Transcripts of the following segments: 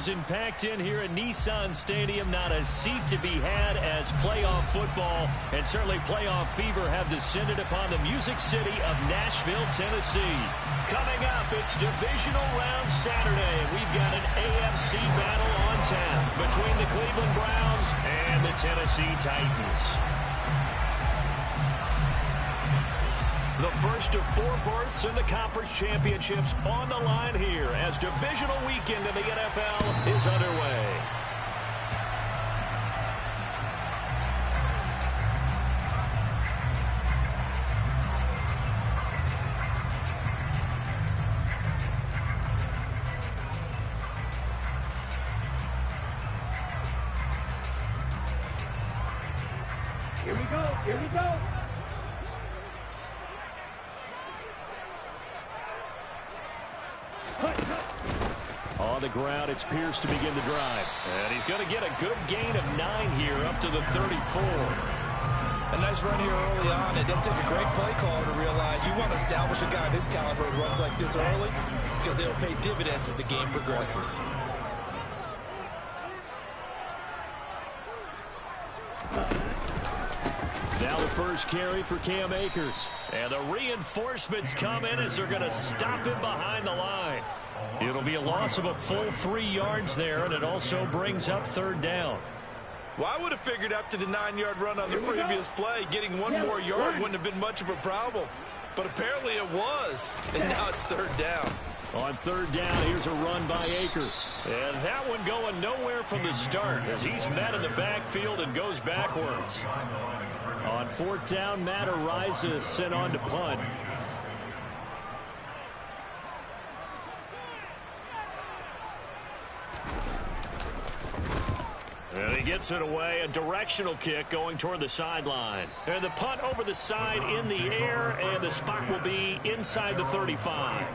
30,000 packed in here at Nissan Stadium. Not a seat to be had as playoff football and certainly playoff fever have descended upon the Music City of Nashville, Tennessee. Coming up, it's divisional round Saturday. We've got an AFC battle on tap between the Cleveland Browns and the Tennessee Titans. The first of 4 berths in the conference championships on the line here as divisional weekend in the NFL is underway. Here we go. Here we go. On the ground, it's Pierce to begin the drive. And he's going to get a good gain of 9 here up to the 34. A nice run here early on. It didn't take a great play caller to realize you want to establish a guy this caliber who runs like this early because they'll pay dividends as the game progresses. Now the first carry for Cam Akers. And the reinforcements come in as they're going to stop him behind the line. It'll be a loss of a full 3 yards there, and it also brings up 3rd down. Well, I would have figured after the 9-yard run on the previous play, getting 1 more yard wouldn't have been much of a problem. But apparently it was, and now it's 3rd down. On 3rd down, here's a run by Akers. And that one going nowhere from the start as he's met in the backfield and goes backwards. On 4th down, Matt Ariza sent on to punt. And he gets it away, a directional kick going toward the sideline. And the punt over the side in the air, and the spot will be inside the 35.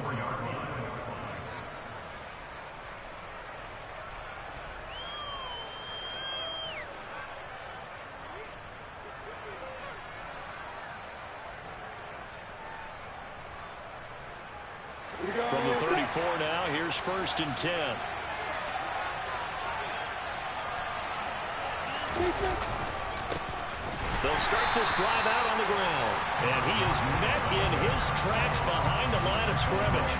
From the 34 now, here's 1st and 10. They'll start this drive out on the ground. And he is met in his tracks behind the line of scrimmage.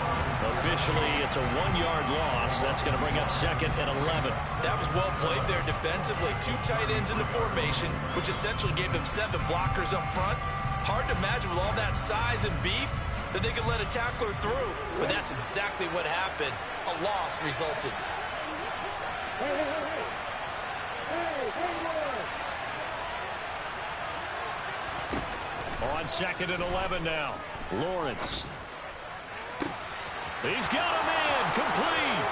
Officially, it's a 1-yard loss. That's going to bring up 2nd and 11. That was well played there defensively. 2 tight ends in the formation, which essentially gave them 7 blockers up front. Hard to imagine with all that size and beef that they could let a tackler through. But that's exactly what happened. A loss resulted. On 2nd and 11 now. Lawrence. He's got a man. Complete.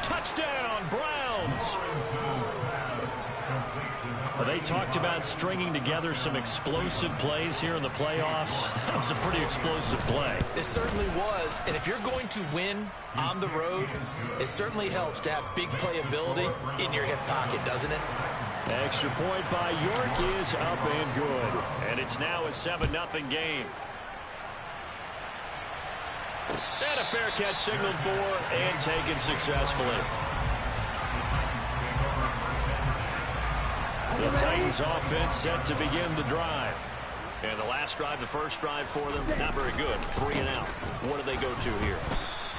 Touchdown, Browns. They talked about stringing together some explosive plays here in the playoffs. That was a pretty explosive play. It certainly was. And if you're going to win on the road, it certainly helps to have big playability in your hip pocket, doesn't it? Extra point by York is up and good. And it's now a 7-0 game. And a fair catch signaled for and taken successfully. The Titans offense set to begin the drive. And the last drive, the first drive for them, not very good. 3 and out. What do they go to here?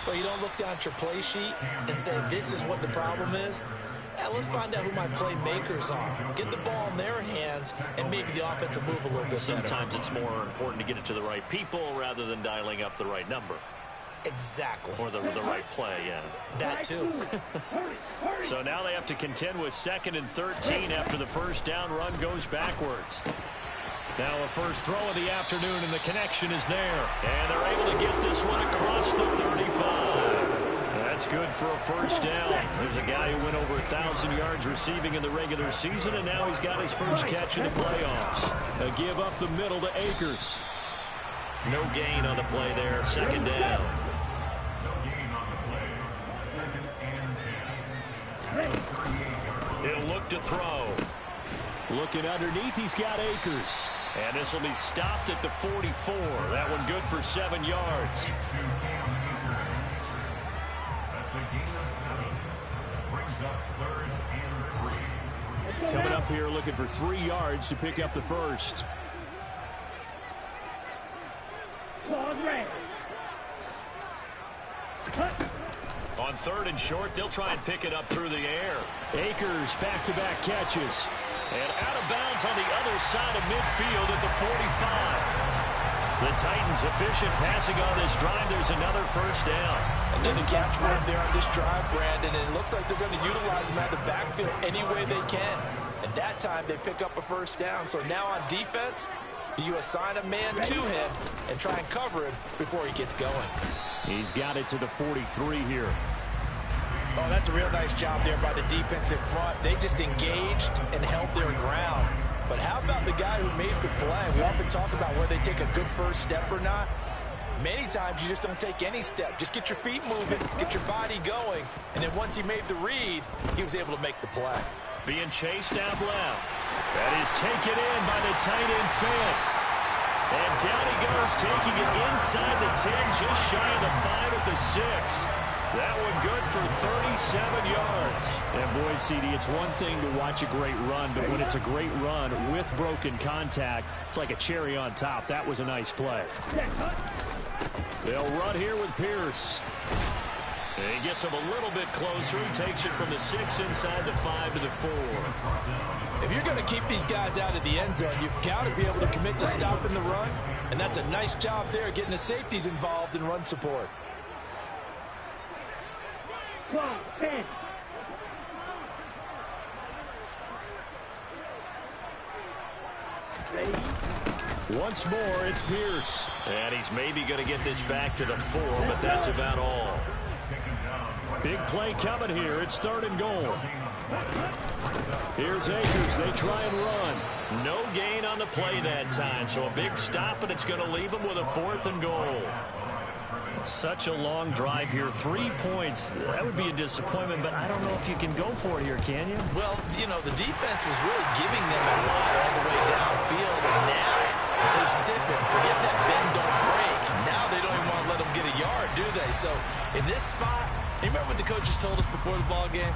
Well, you don't look down at your play sheet and say, this is what the problem is. Let's find out who my playmakers are. Get the ball in their hands, and maybe the offense will move a little bit better. Sometimes it's more important to get it to the right people rather than dialing up the right number. Exactly. Or the right play, yeah. That too. So now they have to contend with 2nd and 13 after the first down run goes backwards. Now a first throw of the afternoon, and the connection is there. And they're able to get this one across the 35. That's good for a first down. There's a guy who went over 1,000 yards receiving in the regular season, and now he's got his first catch in the playoffs. A give up the middle to Akers. No gain on the play there, 2nd down. He'll look to throw. Looking underneath, he's got Akers. And this will be stopped at the 44. That one good for 7 yards. Coming up here looking for 3 yards to pick up the first. On 3rd and short, they'll try and pick it up through the air. Akers back-to-back catches. And out of bounds on the other side of midfield at the 45. The Titans efficient passing on this drive. There's another first down. Another catch for him there on this drive, Brandon, and it looks like they're going to utilize him at the backfield any way they can. And that time they pick up a first down. So now on defense, do you assign a man to him and try and cover him before he gets going? He's got it to the 43 here. Oh, that's a real nice job there by the defense in front. They just engaged and held their ground. But how about the guy who made the play? We often talk about whether they take a good first step or not. Many times you just don't take any step. Just get your feet moving, get your body going, and then once he made the read, he was able to make the play. Being chased out left. That is taken in by the tight end Fant. And down he goes, taking it inside the 10, just shy of the 5 at the 6. That one good for 37 yards. And boy, CD, it's one thing to watch a great run, but when it's a great run with broken contact, it's like a cherry on top. That was a nice play. They'll run here with Pierce. And he gets him a little bit closer. He takes it from the 6 inside the 5 to the 4. If you're going to keep these guys out of the end zone, you've got to be able to commit to stopping the run. And that's a nice job there, getting the safeties involved in run support. Once more, it's Pierce. And he's maybe going to get this back to the 4, but that's about all. Big play coming here. It's 3rd and goal. Here's Akers. They try and run. No gain on the play that time, so a big stop, and it's going to leave them with a 4th and goal. Such a long drive here. 3 points. That would be a disappointment, but I don't know if you can go for it here, can you? Well, you know, the defense was really giving them a lot all the way downfield, and now they stiffen. Forget that bend, don't break. Now they don't even want to let them get a yard, do they? So in this spot, you remember what the coaches told us before the ball game?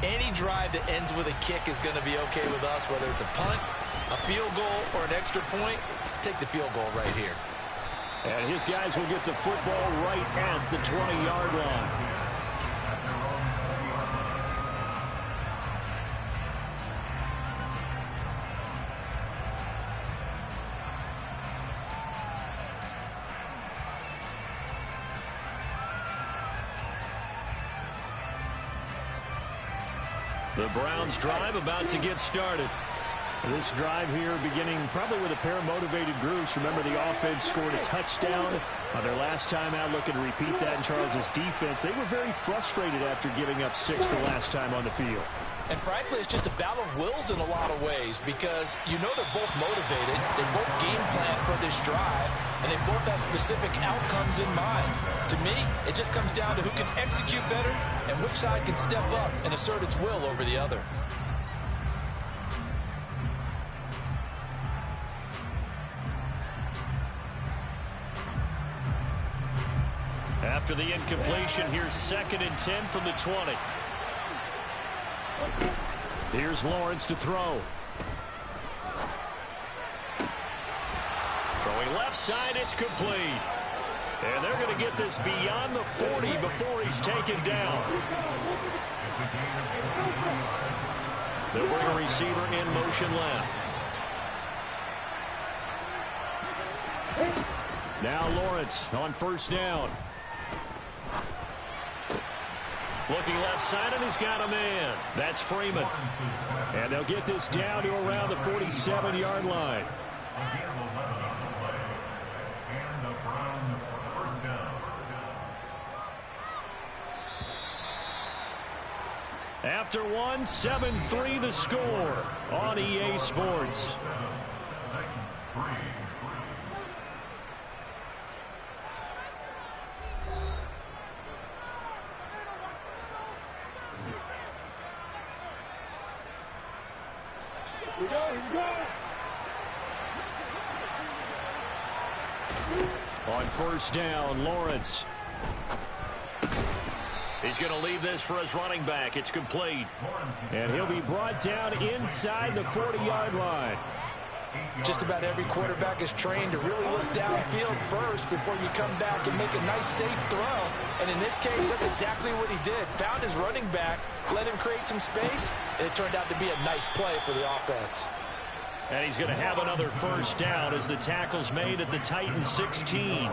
Any drive that ends with a kick is going to be okay with us, whether it's a punt, a field goal, or an extra point. Take the field goal right here. And his guys will get the football right at the 20-yard line. The Browns drive about to get started. This drive here beginning probably with a pair of motivated groups. Remember, the offense scored a touchdown on their last time out. Looking to repeat that in Charles's defense. They were very frustrated after giving up 6 the last time on the field. And frankly, it's just a battle of wills in a lot of ways because you know they're both motivated. They both game plan for this drive, and they both have specific outcomes in mind. To me, it just comes down to who can execute better and which side can step up and assert its will over the other. After the incompletion, here's 2nd and 10 from the 20. Here's Lawrence to throw. Throwing left side, it's complete. And they're going to get this beyond the 40 before he's taken down. They'll bring a receiver in motion left. Now Lawrence on 1st down. Looking left side, and he's got a man. That's Freeman. And they'll get this down to around the 47-yard line. After one, 7-3 the score on EA Sports. On 1st down, Lawrence. He's going to leave this for his running back. It's complete. And he'll be brought down inside the 40-yard line. Just about every quarterback is trained to really look downfield first before you come back and make a nice, safe throw. And in this case, that's exactly what he did. Found his running back, let him create some space, and it turned out to be a nice play for the offense. And he's going to have another first down as the tackle's made at the Titans 16.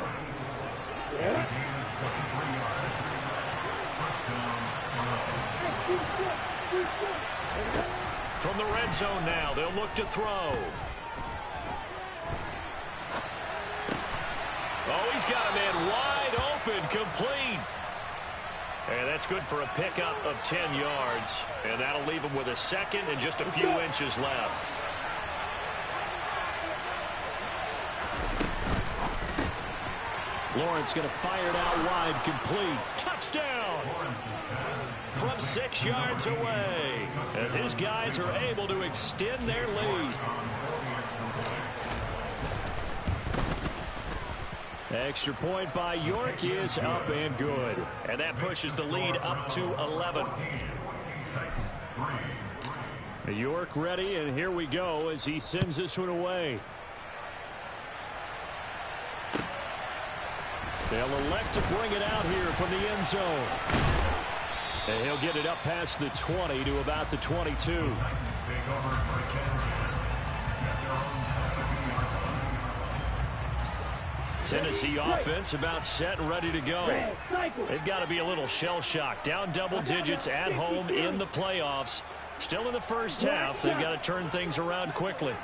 From the red zone now, they'll look to throw. Oh, he's got a man wide open, complete. And that's good for a pickup of 10 yards. And that'll leave him with a second and just a few inches left. Lawrence going to fire it out wide, complete. Touchdown! From 6 yards away, as his guys are able to extend their lead. Extra point by York is up and good. And that pushes the lead up to 11. York ready, and here we go as he sends this one away. They'll elect to bring it out here from the end zone. And he'll get it up past the 20 to about the 22. Tennessee offense about set and ready to go. They've got to be a little shell-shocked. Down double digits at home in the playoffs. Still in the first half. They've got to turn things around quickly.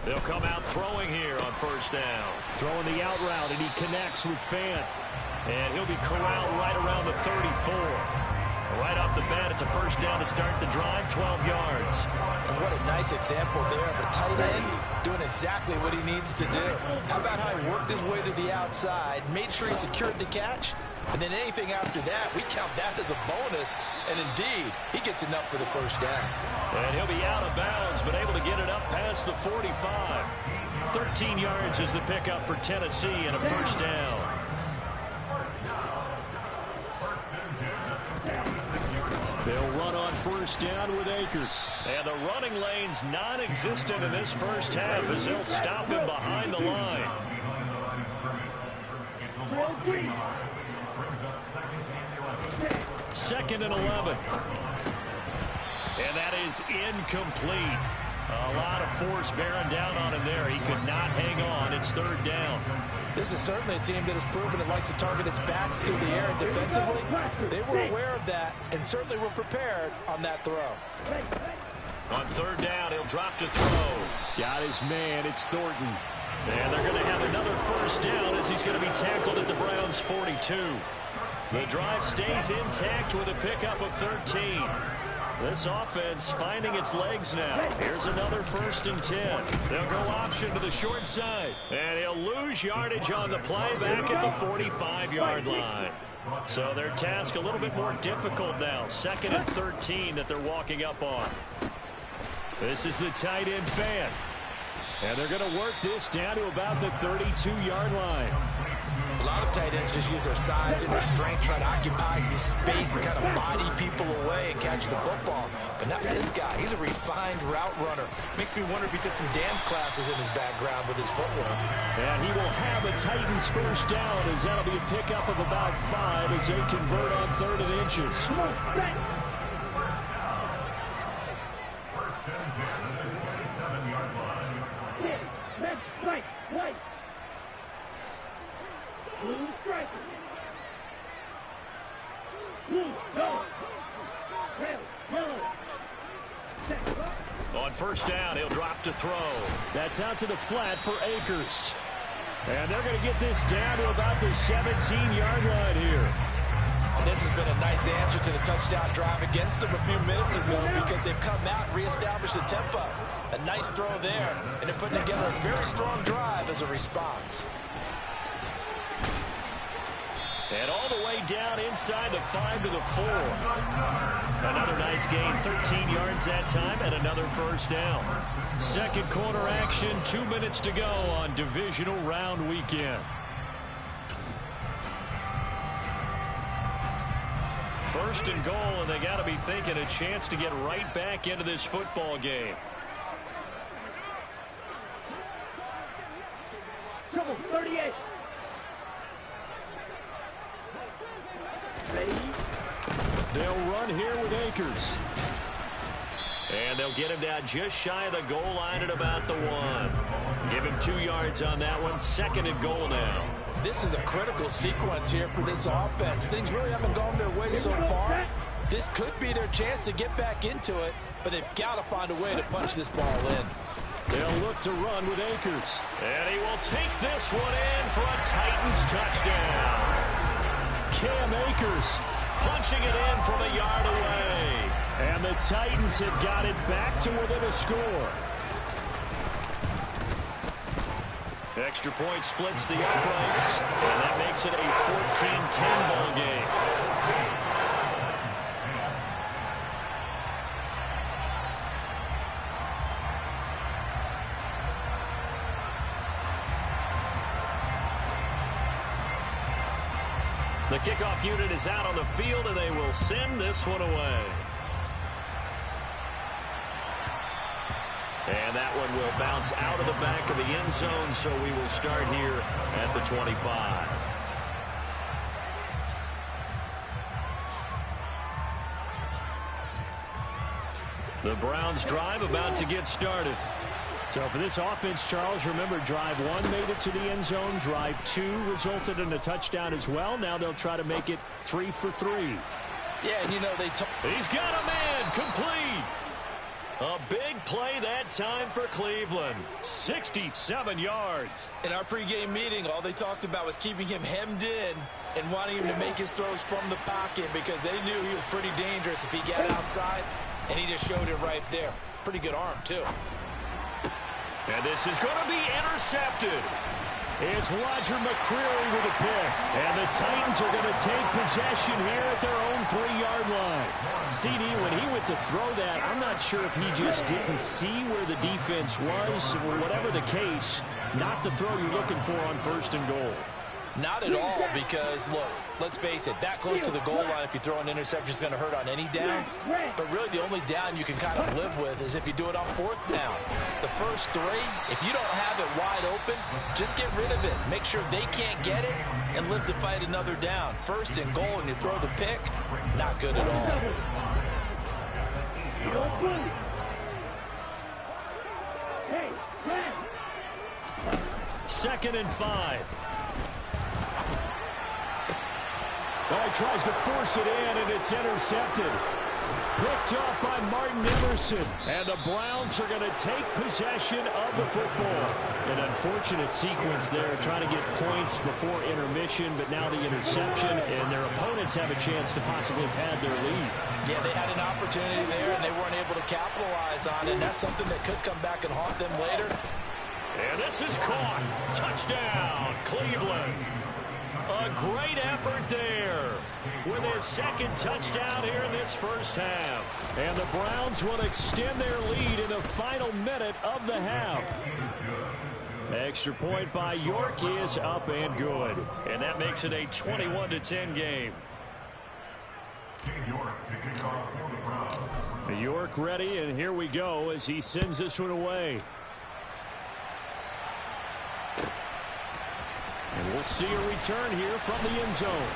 They'll come out throwing here on first down. Throwing the out route, and he connects with Fant. And he'll be corralled right around the 34. Right off the bat, it's a first down to start the drive, 12 yards. And what a nice example there of a tight end doing exactly what he needs to do. How about how he worked his way to the outside, made sure he secured the catch, and then anything after that, we count that as a bonus. And indeed, he gets enough for the first down. And he'll be out of bounds, but able to get it up past the 45. 13 yards is the pickup for Tennessee and a first down. They'll run on first down with Akers. And the running lane's non-existent in this first half as they'll stop him behind the line. Second and 11. And that is incomplete. A lot of force bearing down on him there. He could not hang on. It's third down. This is certainly a team that has proven it likes to target its backs through the air and defensively. They were aware of that and certainly were prepared on that throw. On third down, he'll drop to throw. Got his man. It's Thornton. And they're going to have another first down as he's going to be tackled at the Browns' 42. The drive stays intact with a pickup of 13. This offense finding its legs now. Here's another first and 10. They'll go option to the short side. And he'll lose yardage on the play back at the 45-yard line. So their task a little bit more difficult now. Second and 13 that they're walking up on. This is the tight end Fant. And they're going to work this down to about the 32-yard line. A lot of tight ends just use their size and their strength, try to occupy some space and kind of body people away and catch the football. But not this guy. He's a refined route runner. Makes me wonder if he took some dance classes in his background with his footwork. And he will have a Titans first down as that'll be a pickup of about 5 as they convert on third and inches. On first down, he'll drop to throw. That's out to the flat for Akers. And they're going to get this down to about the 17-yard line here. And this has been a nice answer to the touchdown drive against them a few minutes ago because they've come out and reestablished the tempo. A nice throw there, and they're putting together a very strong drive as a response. And all the way down inside the 5 to the 4. Another nice gain, 13 yards that time, and another first down. Second quarter action, 2 minutes to go on divisional round weekend. First and goal, and they got to be thinking a chance to get right back into this football game. Come on, 38. They'll run here with Akers. And they'll get him down just shy of the goal line at about the 1. Give him 2 yards on that one. Second and goal now. This is a critical sequence here for this offense. Things really haven't gone their way so far. This could be their chance to get back into it, but they've got to find a way to punch this ball in. They'll look to run with Akers. And he will take this one in for a Titans touchdown. Cam Akers punching it in from a yard away. And the Titans have got it back to within a score. Extra point splits the uprights, and that makes it a 14-10 ball game. The kickoff unit is out on the field, and they will send this one away. And that one will bounce out of the back of the end zone, so we will start here at the 25. The Browns drive about to get started. So for this offense, Charles, remember drive 1 made it to the end zone. Drive 2 resulted in a touchdown as well. Now they'll try to make it 3 for 3. Yeah, and you know, he's got a man complete. A big play that time for Cleveland. 67 yards. In our pregame meeting, all they talked about was keeping him hemmed in and wanting him to make his throws from the pocket because they knew he was pretty dangerous if he got outside, and he just showed it right there. Pretty good arm, too. And this is going to be intercepted. It's Roger McCreary with a pick. And the Titans are going to take possession here at their own 3-yard line. CD, when he went to throw that, I'm not sure if he just didn't see where the defense was or whatever the case. Not the throw you're looking for on first and goal. Not at all, because, look, let's face it, that close to the goal line, if you throw an interception, is going to hurt on any down. But really, the only down you can kind of live with is if you do it on 4th down. The first 3, if you don't have it wide open, just get rid of it. Make sure they can't get it and live to fight another down. First and goal, and you throw the pick, not good at all. Second and 5. Well, he tries to force it in, and it's intercepted. Picked off by Martin Emerson. And the Browns are going to take possession of the football. An unfortunate sequence there, trying to get points before intermission, but now the interception, and their opponents have a chance to possibly pad their lead. Yeah, they had an opportunity there, and they weren't able to capitalize on it. And that's something that could come back and haunt them later. And this is caught. Touchdown, Cleveland. A great effort there with his second touchdown here in this first half. And the Browns will extend their lead in the final minute of the half. Extra point by York is up and good. And that makes it a 21-10 game. York ready, and here we go as he sends this one away. And we'll see a return here from the end zone.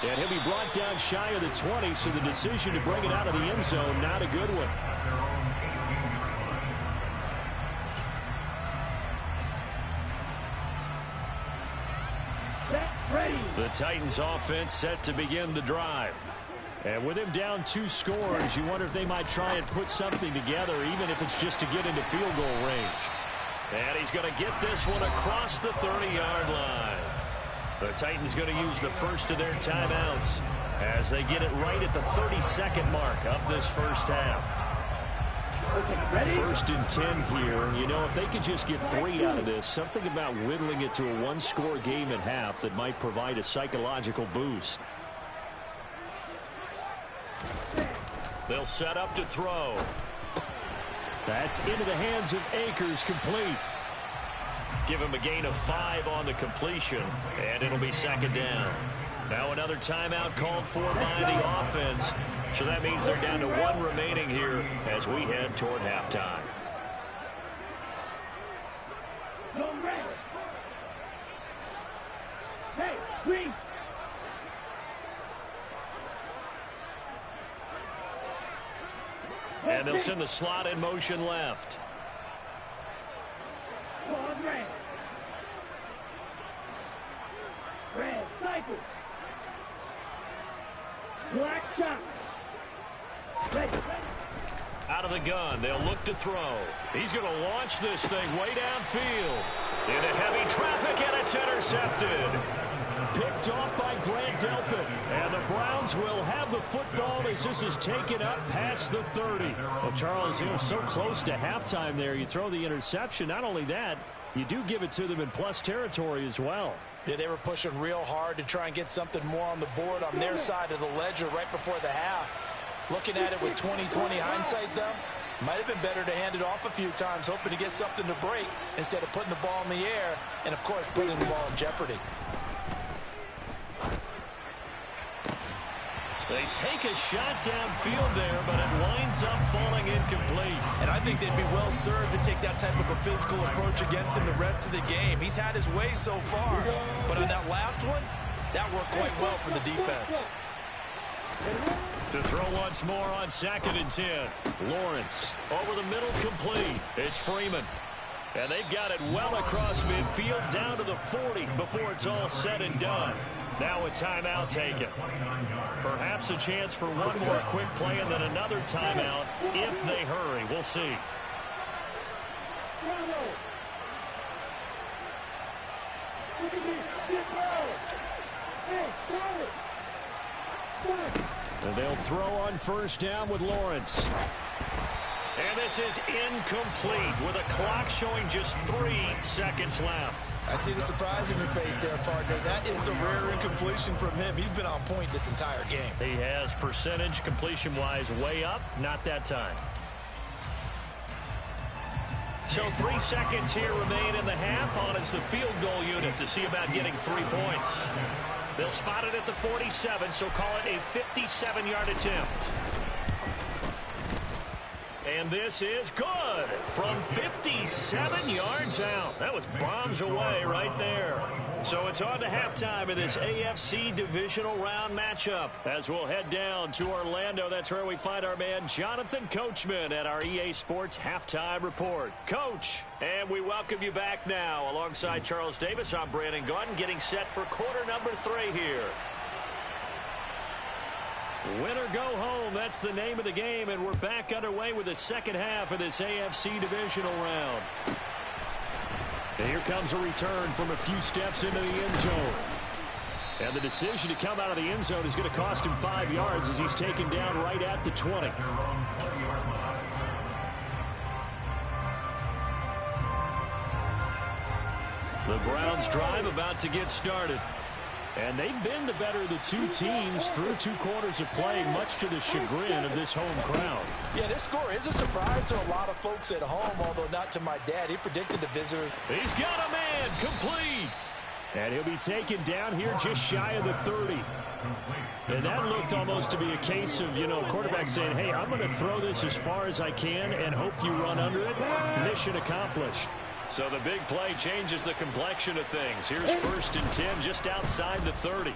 And he'll be brought down shy of the 20, so the decision to bring it out of the end zone, not a good one. The Titans offense set to begin the drive. And with him down 2 scores, you wonder if they might try and put something together, even if it's just to get into field goal range. And he's going to get this one across the 30-yard line. The Titans going to use the first of their timeouts as they get it right at the 32nd mark of this first half. Ready? 1st and 10 here. And, you know, if they could just get 3 out of this, something about whittling it to a 1-score game at half that might provide a psychological boost. They'll set up to throw. That's into the hands of Akers, complete. Give him a gain of 5 on the completion, and it'll be 2nd down. Now another timeout called for by the offense. So that means they're down to 1 remaining here as we head toward halftime. Hey, green. And they'll send the slot in motion left. On red. Red, cycle. Black shot. Ready. Out of the gun, they'll look to throw. He's going to launch this thing way downfield. Into heavy traffic, and it's intercepted. Picked off by Grant Delpit. And the Browns will have the football as this is taken up past the 30. Well, Charles, they were so close to halftime there. You throw the interception. Not only that, you do give it to them in plus territory as well. Yeah, they were pushing real hard to try and get something more on the board on their side of the ledger right before the half. Looking at it with 20/20 hindsight, though, might have been better to hand it off a few times, hoping to get something to break instead of putting the ball in the air and, of course, putting the ball in jeopardy. They take a shot downfield there, but it winds up falling incomplete. And I think they'd be well served to take that type of a physical approach against him the rest of the game. He's had his way so far, but on that last one, that worked quite well for the defense. To throw once more on 2nd and 10. Lawrence over the middle, complete. It's Freeman. And they've got it well across midfield down to the 40 before it's all said and done. Now a timeout taken. Perhaps a chance for one more quick play and then another timeout if they hurry. We'll see. And they'll throw on 1st down with Lawrence. And this is incomplete with a clock showing just 3 seconds left. I see the surprise in your face there, partner. That is a rare incompletion from him. He's been on point this entire game. He has percentage completion-wise way up, not that time. So 3 seconds here remain in the half on it's the field goal unit to see about getting 3 points. They'll spot it at the 47, so call it a 57-yard attempt. And this is good from 57 yards out. That was bombs away right there. So it's on to halftime in this AFC divisional round matchup. As we'll head down to Orlando, that's where we find our man Jonathan Coachman at our EA Sports Halftime Report. Coach, and we welcome you back now. Alongside Charles Davis, I'm Brandon Gaudin, getting set for quarter number 3 here. Win or go home, that's the name of the game, and we're back underway with the second half of this AFC divisional round. And here comes a return from a few steps into the end zone. And the decision to come out of the end zone is going to cost him 5 yards as he's taken down right at the 20. The Browns drive about to get started. And they've been the better of the 2 teams through 2 quarters of play, much to the chagrin of this home crowd. Yeah, this score is a surprise to a lot of folks at home, although not to my dad. He predicted the visitors. He's got a man, complete. And he'll be taken down here just shy of the 30. And that looked almost to be a case of, quarterback saying, hey, I'm going to throw this as far as I can and hope you run under it. Mission accomplished. So the big play changes the complexion of things. Here's 1st and 10 just outside the 30.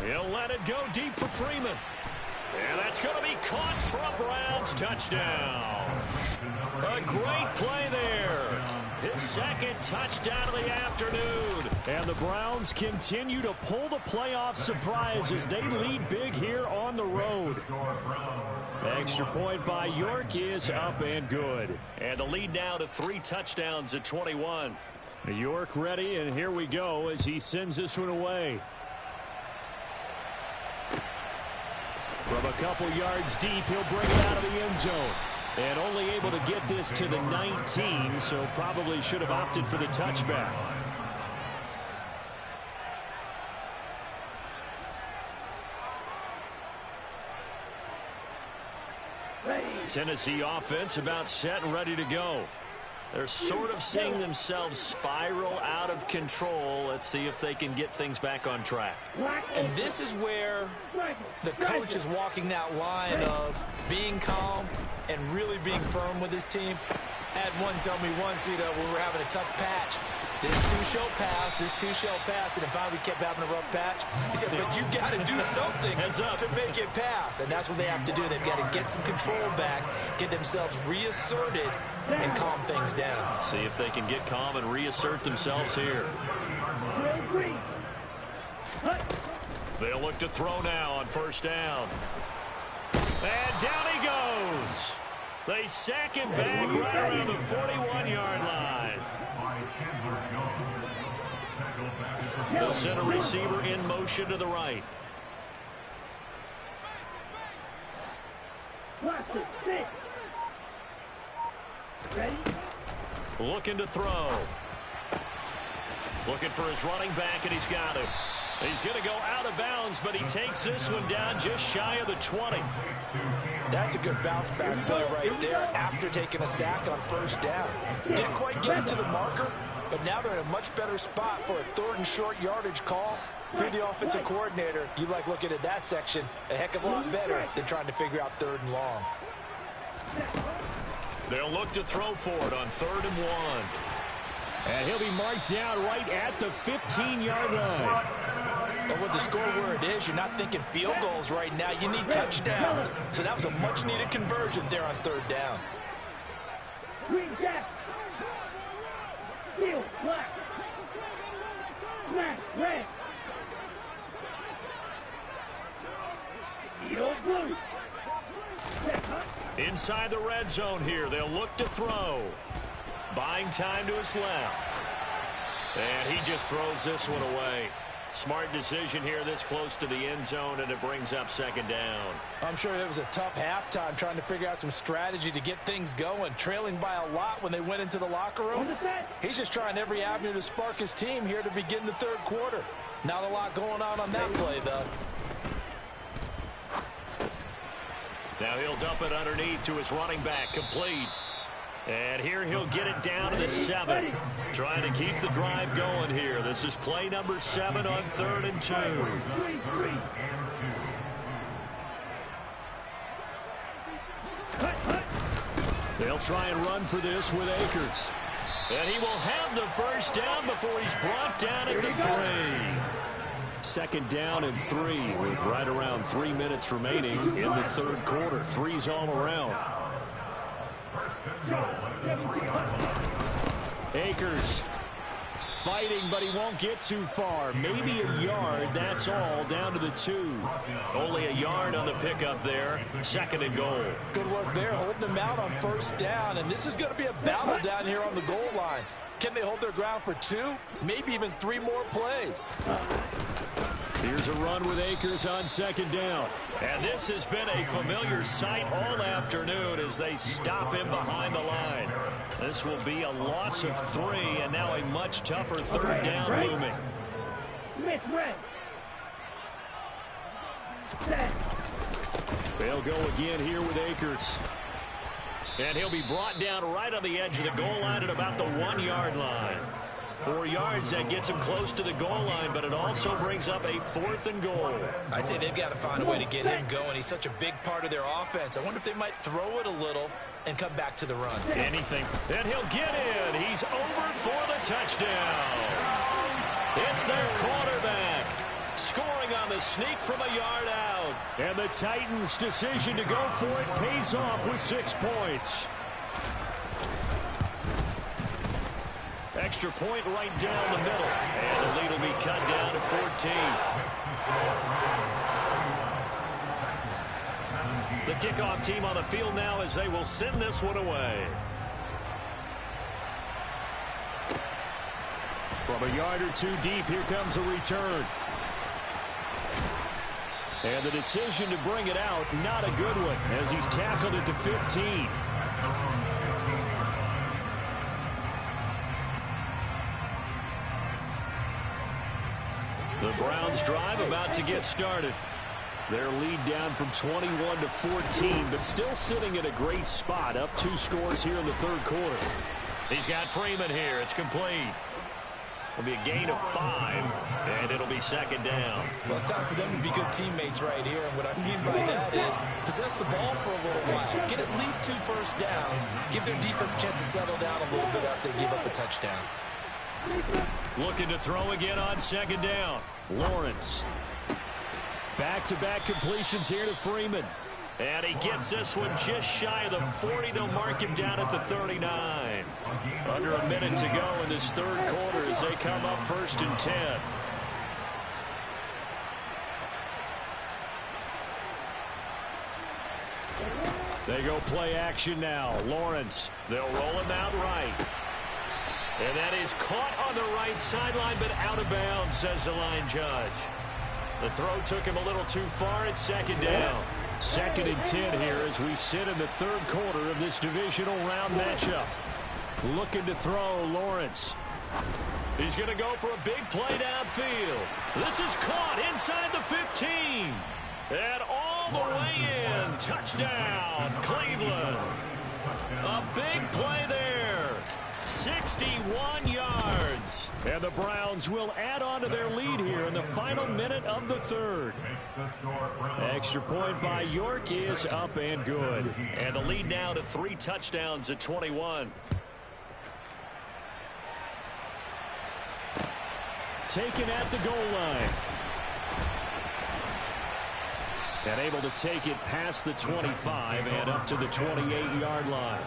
He'll let it go deep for Freeman. And that's going to be caught for a Browns touchdown. A great play there. His 2nd touchdown of the afternoon. And the Browns continue to pull the playoff surprise as they lead big here on the road. Extra point by York is up and good. And the lead now to 3 touchdowns at 21. York ready, and here we go as he sends this one away. From a couple yards deep, he'll bring it out of the end zone. And only able to get this to the 19, so probably should have opted for the touchback. Tennessee offense about set and ready to go. They're sort of seeing themselves spiral out of control. Let's see if they can get things back on track. And this is where the coach is walking that line of being calm and really being firm with his team. I had one tell me once, when we were having a tough patch, this too shall pass, this too shall pass, and finally we kept having a rough patch. He said, but you got to do something to make it pass, and that's what they have to do. They've got to get some control back, get themselves reasserted, and calm things down. See if they can get calm and reassert themselves here. They'll look to throw now on first down. And down he goes. They sack him back right around the 41-yard line. They'll send a receiver in motion to the right. Looking to throw. Looking for his running back, and he's got him. He's going to go out of bounds, but he takes this one down just shy of the 20. That's a good bounce back play right there after taking a sack on first down. Didn't quite get it to the marker, but now they're in a much better spot for a 3rd and short yardage call. If you're the offensive coordinator, you like looking at that section a heck of a lot better than trying to figure out 3rd and long. They'll look to throw for it on 3rd and 1. And he'll be marked down right at the 15-yard line. But with the score where it is, you're not thinking field goals right now. You need touchdowns. So that was a much-needed conversion there on 3rd down. Green jack. Steel black. Smash red. Steel blue. Inside the red zone here, they'll look to throw. Buying time to his left. And he just throws this one away. Smart decision here this close to the end zone, and it brings up 2nd down. I'm sure it was a tough halftime trying to figure out some strategy to get things going, trailing by a lot when they went into the locker room. He's just trying every avenue to spark his team here to begin the 3rd quarter. Not a lot going on that play, though. Now he'll dump it underneath to his running back, complete. And here he'll get it down to the 7. Trying to keep the drive going here. This is play number 7 on 3rd and 2. They'll try and run for this with Akers. And he will have the first down before he's brought down at the 3. 2nd down and 3 with right around 3 minutes remaining in the 3rd quarter. 3's all around. Akers fighting, but he won't get too far. Maybe a yard, that's all, down to the 2. Only a yard on the pickup there. 2nd and goal. Good work there, holding them out on first down. And this is going to be a battle down here on the goal line. Can they hold their ground for 2, maybe even 3 more plays? Here's a run with Akers on 2nd down. And this has been a familiar sight all afternoon as they stop him behind the line. This will be a loss of 3, and now a much tougher 3rd down looming. Smith red. They'll go again here with Akers. And he'll be brought down right on the edge of the goal line at about the 1-yard line. 4 yards, that gets him close to the goal line, but it also brings up a 4th and goal. I'd say they've got to find a way to get him going. He's such a big part of their offense. I wonder if they might throw it a little and come back to the run. Anything. And he'll get in. He's over for the touchdown. It's their quarterback scoring on the sneak from a yard out. And the Titans' decision to go for it pays off with 6 points. Extra point right down the middle. And the lead will be cut down to 14. The kickoff team on the field now as they will send this one away. From a yard or 2 deep, here comes a return. And the decision to bring it out, not a good one, as he's tackled at the 15. The Browns drive about to get started. Their lead down from 21 to 14, but still sitting in a great spot. Up 2 scores here in the third quarter. He's got Freeman here. It's complete. It'll be a gain of 5, and it'll be second down. Well, it's time for them to be good teammates right here, and what I mean by that is possess the ball for a little while. Get at least 2 first downs. Give their defense a chance to settle down a little bit after they give up a touchdown. Looking to throw again on second down. Lawrence. Back-to-back completions here to Freeman. And he gets this one just shy of the 40. They'll mark him down at the 39. Under a minute to go in this third quarter as they come up 1st and 10. They go play action now. Lawrence. They'll roll him out right. And that is caught on the right sideline, but out of bounds, says the line judge. The throw took him a little too far. It's second down. 2nd and 10 here as we sit in the third quarter of this divisional round matchup. Looking to throw, Lawrence. He's going to go for a big play downfield. This is caught inside the 15. And all the way in. Touchdown, Cleveland. A big play there. 61 yards. And the Browns will add on to their lead here in the final minute of the third. Extra point by York is up and good. And the lead now to 3 touchdowns at 21. Taken at the goal line. And able to take it past the 25 and up to the 28-yard line.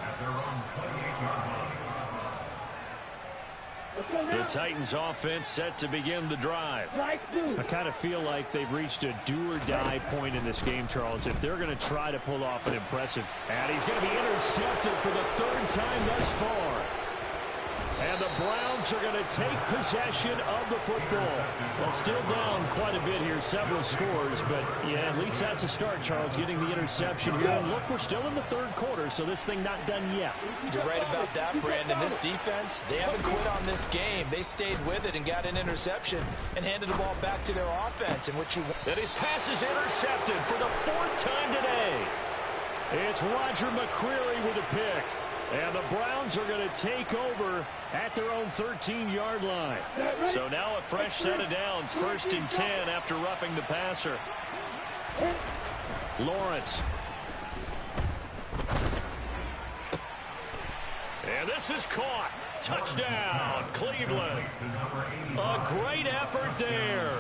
The Titans offense set to begin the drive. I kind of feel like they've reached a do-or-die point in this game, Charles. If they're going to try to pull off an impressive... And he's going to be intercepted for the 3rd time thus far. And the Browns are going to take possession of the football. Well, still down quite a bit here, several scores, but yeah, at least that's a start, Charles, getting the interception here. And look, we're still in the third quarter, so this thing not done yet. You're right about that, Brandon. This defense, they haven't quit on this game. They stayed with it and got an interception and handed the ball back to their offense. And his pass is intercepted for the 4th time today. It's Roger McCreary with a pick. And the Browns are going to take over at their own 13-yard line. So now a fresh set of downs, 1st and 10 after roughing the passer. Lawrence. And this is caught. Touchdown, Cleveland. A great effort there.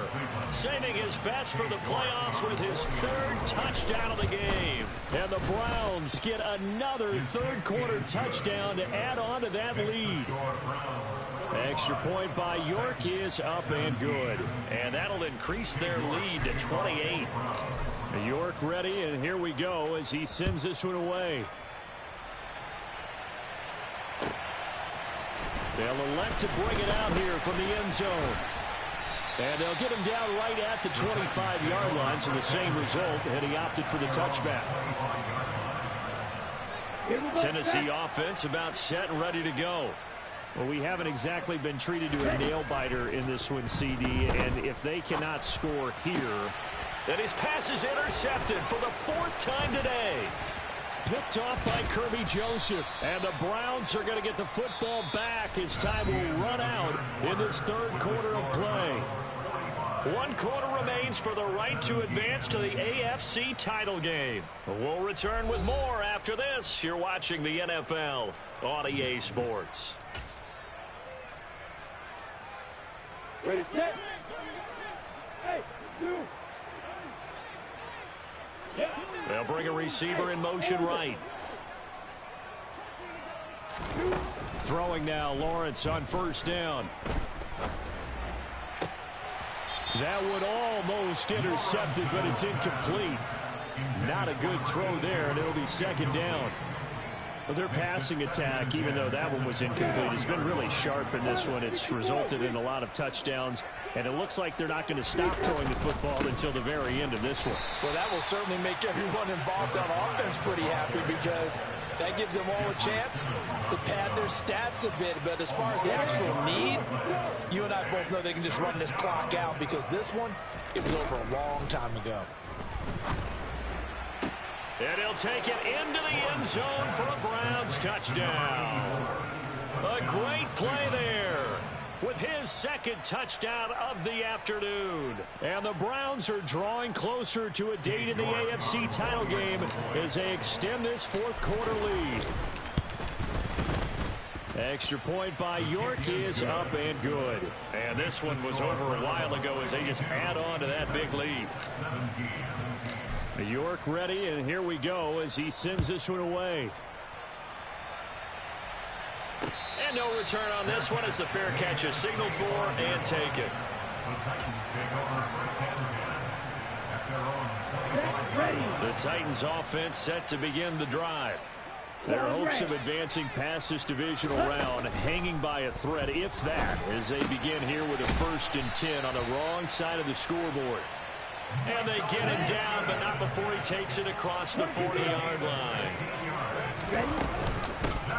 Saving his best for the playoffs with his 3rd touchdown of the game. And the Browns get another third-quarter touchdown to add on to that lead. Extra point by York is up and good. And that'll increase their lead to 28. York ready, and here we go as he sends this one away. They'll elect to bring it out here from the end zone. And they'll get him down right at the 25-yard line, so the same result, and he opted for the touchback. Tennessee offense about set and ready to go. Well, we haven't exactly been treated to a nail-biter in this one, CD, and if they cannot score here... And his pass is intercepted for the 4th time today. Picked off by Kirby Joseph. And the Browns are going to get the football back as time will run out in this third quarter of play. 1 quarter remains for the right to advance to the AFC title game. We'll return with more after this. You're watching the NFL on EA Sports. Ready, set. Hey, 2. Yeah. They'll bring a receiver in motion right. Throwing now, Lawrence on 1st down. That would almost intercepted, but it's incomplete. Not a good throw there, and it'll be 2nd down. Well, their passing attack, even though that one was incomplete, has been really sharp in this one. It's resulted in a lot of touchdowns, and it looks like they're not going to stop throwing the football until the very end of this one. Well, that will certainly make everyone involved on offense pretty happy because That gives them all a chance to pad their stats a bit. But as far as the actual need, you and I both know they can just run this clock out because this one, it was over a long time ago. And he'll take it into the end zone for a Browns touchdown. A great play there with his second touchdown of the afternoon. And the Browns are drawing closer to a date in the AFC title game as they extend this fourth quarter lead. Extra point by York is up and good. And this one was over a while ago as they just add on to that big lead. York ready, and here we go as he sends this one away. And no return on this one as the fair catch is signaled for and taken. The Titans offense set to begin the drive. Their hopes of advancing past this divisional round hanging by a thread, if that, as they begin here with a 1st and 10 on the wrong side of the scoreboard. And they get him down, but not before he takes it across the 40-yard line.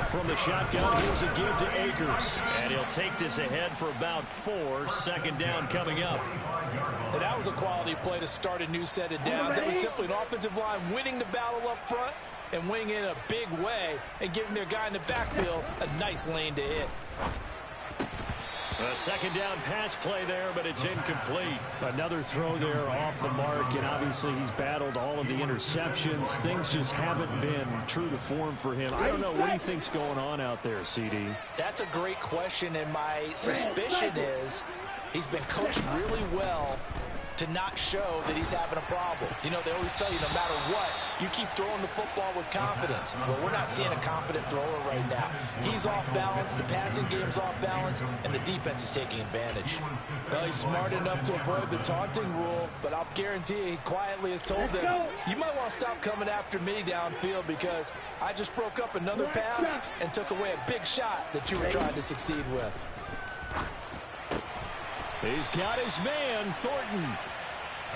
From the shotgun, here's a give to Akers. And he'll take this ahead for about 4. Second down coming up. And that was a quality play to start a new set of downs. That was simply an offensive line winning the battle up front and winning in a big way and giving their guy in the backfield a nice lane to hit. A second down pass play there, but it's incomplete. Another throw there off the mark, and obviously he's battled all of the interceptions. Things just haven't been true to form for him. I don't know what he thinks going on out there, CD. That's a great question, and my suspicion is he's been coached really well to not show that he's having a problem. You know, they always tell you no matter what, you keep throwing the football with confidence. Well, we're not seeing a confident thrower right now. He's off balance, the passing game's off balance, and the defense is taking advantage. Well, he's smart enough to avoid the taunting rule, but I'll guarantee he quietly has told them, you might want to stop coming after me downfield because I just broke up another pass and took away a big shot that you were trying to succeed with. He's got his man, Thornton.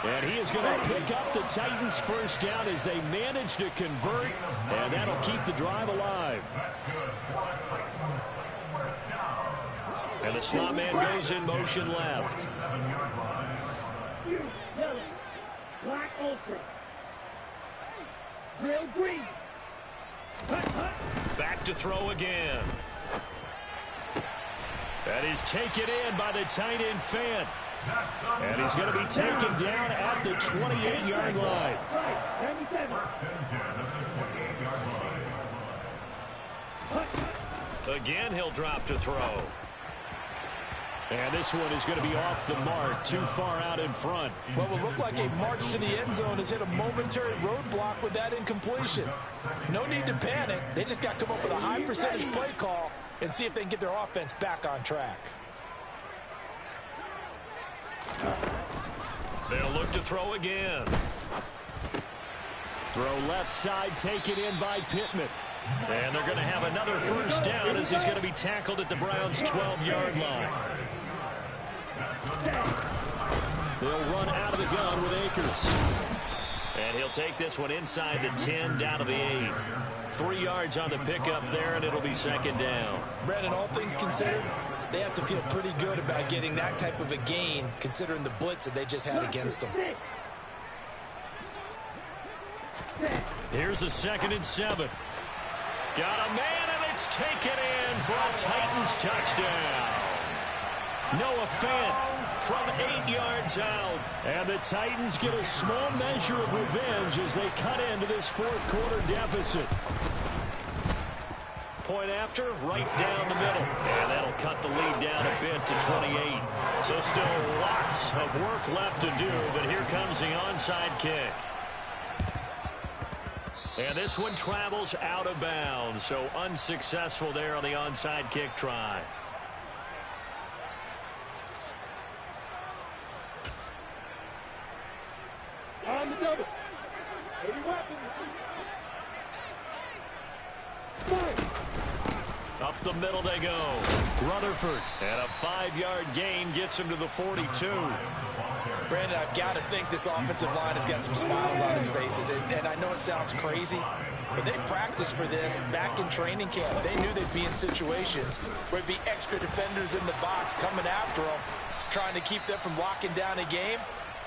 And he is going to pick up the Titans' first down as they manage to convert, and that'll keep the drive alive. And the slot man goes in motion left. Black ultra. Real green. Back to throw again. That is taken in by the tight end Fant. And he's going to be taken down at the 28-yard line. Again, he'll drop to throw. And this one is going to be off the mark, too far out in front. What will look like a march to the end zone has hit a momentary roadblock with that incompletion. No need to panic. They just got to come up with a high percentage play call and see if they can get their offense back on track. They'll look to throw again. Throw left side, taken in by Pittman. And they're going to have another first down as he's going to be tackled at the Browns' 12-yard line. They'll run out of the gun with Akers. And he'll take this one inside the 10, down to the 8. 3 yards on the pickup there, and it'll be second down. Brandon, all things considered, they have to feel pretty good about getting that type of a gain, considering the blitz that they just had against them. Here's a 2nd and 7. Got a man, and it's taken in for a Titans touchdown. Noah Fant from 8 yards out. And the Titans get a small measure of revenge as they cut into this fourth quarter deficit. Point after, right down the middle. And that'll cut the lead down a bit to 28. So still lots of work left to do, but here comes the onside kick. And this one travels out of bounds, so unsuccessful there on the onside kick try. On the double. 80 weapons. Up the middle they go. Rutherford. And a 5-yard gain gets him to the 42. Brandon, I've got to think this offensive line has got some smiles on its faces. And I know it sounds crazy, But they practiced for this back in training camp. They knew they'd be in situations where there'd be extra defenders in the box coming after them, trying to keep them from locking down a game.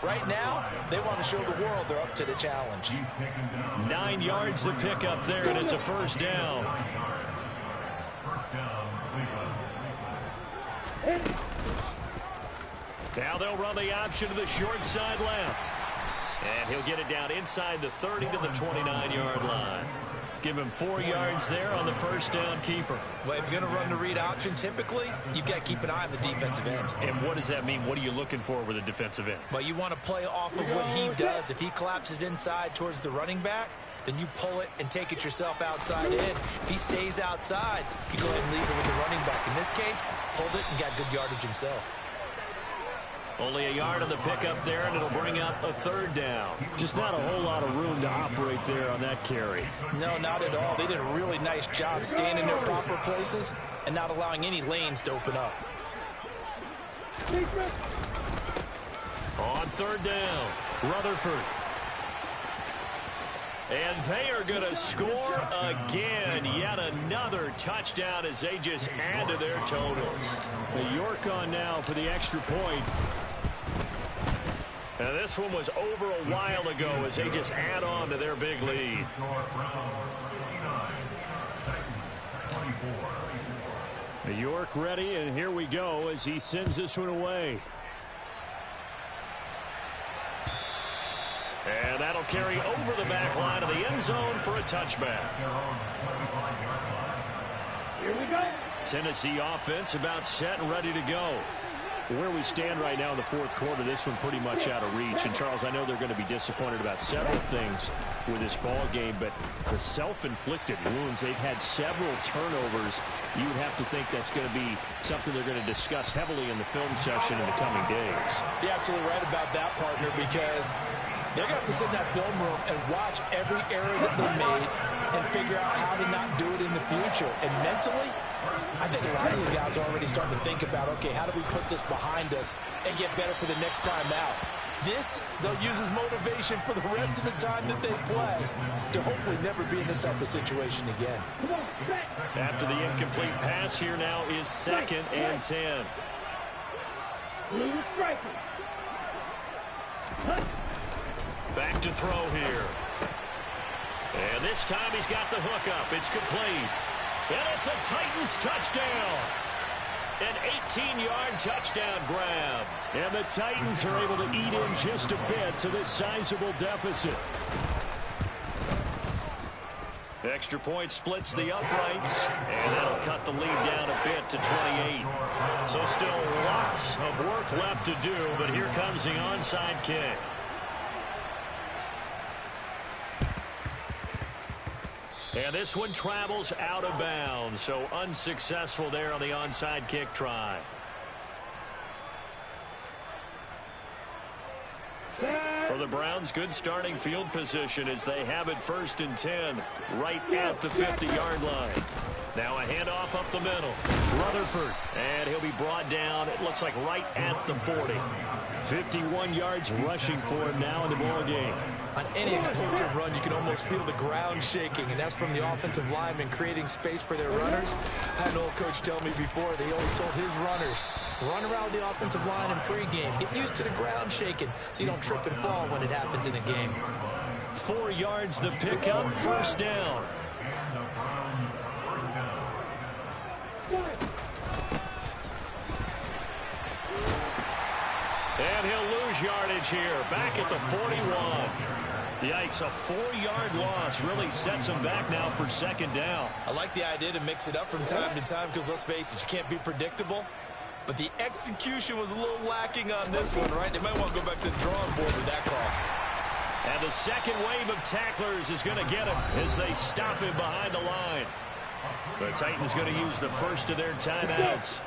Right now, they want to show the world they're up to the challenge. 9 yards to pick up there, and it's a first down. Now they'll run the option to the short side left. And he'll get it down inside the 30 to the 29-yard line. Give him 4 yards there on the first down keeper. Well, if you're going to run the read option, typically, you've got to keep an eye on the defensive end. And what does that mean? What are you looking for with a defensive end? Well, you want to play off of what he does. If he collapses inside towards the running back, then you pull it and take it yourself outside in. If he stays outside, you go ahead and leave it with the running back. In this case, pulled it and got good yardage himself. Only a yard on the pickup there, and it'll bring up a third down. Just not a whole lot of room to operate there on that carry. No, not at all. They did a really nice job staying in their proper places and not allowing any lanes to open up. On third down, Rutherford. And they are going to score again. Yet another touchdown as they just add to their totals. York on now for the extra point. And this one was over a while ago as they just add on to their big lead. York ready, and here we go as he sends this one away. And that'll carry over the back line of the end zone for a touchback. Here we go. Tennessee offense about set and ready to go. Where we stand right now in the fourth quarter, this one pretty much out of reach. And, Charles, I know they're going to be disappointed about several things with this ball game, but the self-inflicted wounds, they've had several turnovers. You would have to think that's going to be something they're going to discuss heavily in the film session in the coming days. You're absolutely right about that, partner, because they're going to have to sit in that film room and watch every error that they made and figure out how to not do it in the future. And mentally, I think a lot of the guys are already starting to think about, okay, how do we put this behind us and get better for the next time out? This, they'll use as motivation for the rest of the time that they play to hopefully never be in this type of situation again. After the incomplete pass, here now is 2nd and 10. Back to throw here. And this time he's got the hook up. It's complete. And it's a Titans touchdown. An 18-yard touchdown grab. And the Titans are able to eat in just a bit to this sizable deficit. Extra point splits the uprights, and that'll cut the lead down a bit to 28. So still lots of work left to do, but here comes the onside kick. And this one travels out of bounds, so unsuccessful there on the onside kick try. For the Browns, good starting field position as they have it 1st and 10 right at the 50-yard line. Now a handoff up the middle. Rutherford, and he'll be brought down, it looks like right at the 40. 51 yards rushing for him now in the ball game. On any explosive run, you can almost feel the ground shaking, and that's from the offensive linemen creating space for their runners. I had an old coach tell me before, they always told his runners, run around the offensive line in pregame. Get used to the ground shaking so you don't trip and fall when it happens in a game. 4 yards the pickup, 1st down. And he'll lose yardage here, back at the 41. Yikes, a 4-yard loss really sets him back now for 2nd down. I like the idea to mix it up from time to time because, let's face it, you can't be predictable. But the execution was a little lacking on this one, right? They might want to go back to the drawing board with that call. And the second wave of tacklers is going to get him as they stop him behind the line. The Titans going to use the first of their timeouts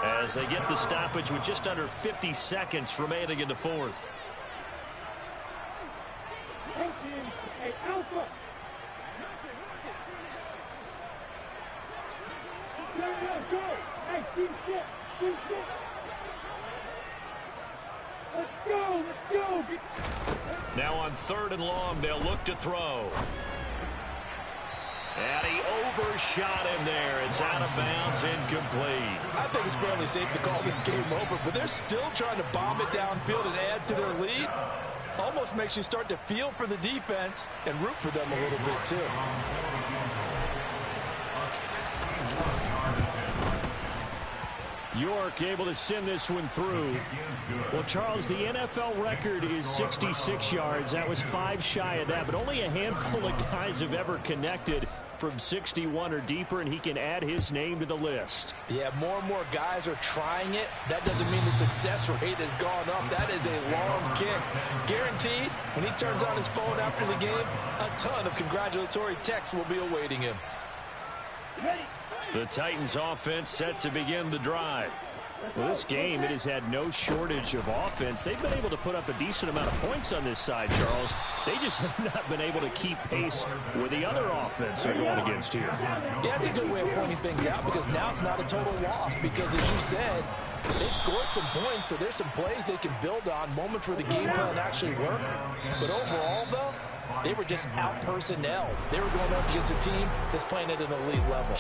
as they get the stoppage with just under 50 seconds remaining in the 4th. Hey, Alpha. Go. Hey, shoot shit. Let's go. Now on 3rd and long, they'll look to throw. And he overshot him there. It's out of bounds, incomplete. I think it's fairly safe to call this game over, but they're still trying to bomb it downfield and add to their lead. Almost makes you start to feel for the defense and root for them a little bit, too. York able to send this one through. Well, Charles, the NFL record is 66 yards. That was 5 shy of that, but only a handful of guys have ever connected from 61 or deeper, and he can add his name to the list. Yeah, more and more guys are trying it. That doesn't mean the success rate has gone up. That is a long kick. Guaranteed, when he turns on his phone after the game, a ton of congratulatory texts will be awaiting him. The Titans offense set to begin the drive. Well, this game, it has had no shortage of offense. They've been able to put up a decent amount of points on this side, Charles. They just have not been able to keep pace with the other offense they're going against here. Yeah, that's a good way of pointing things out because now it's not a total loss because, as you said, they've scored some points, so there's some plays they can build on, moments where the game plan actually worked. But overall, though, they were just out-personnel. They were going up against a team that's playing at an elite level.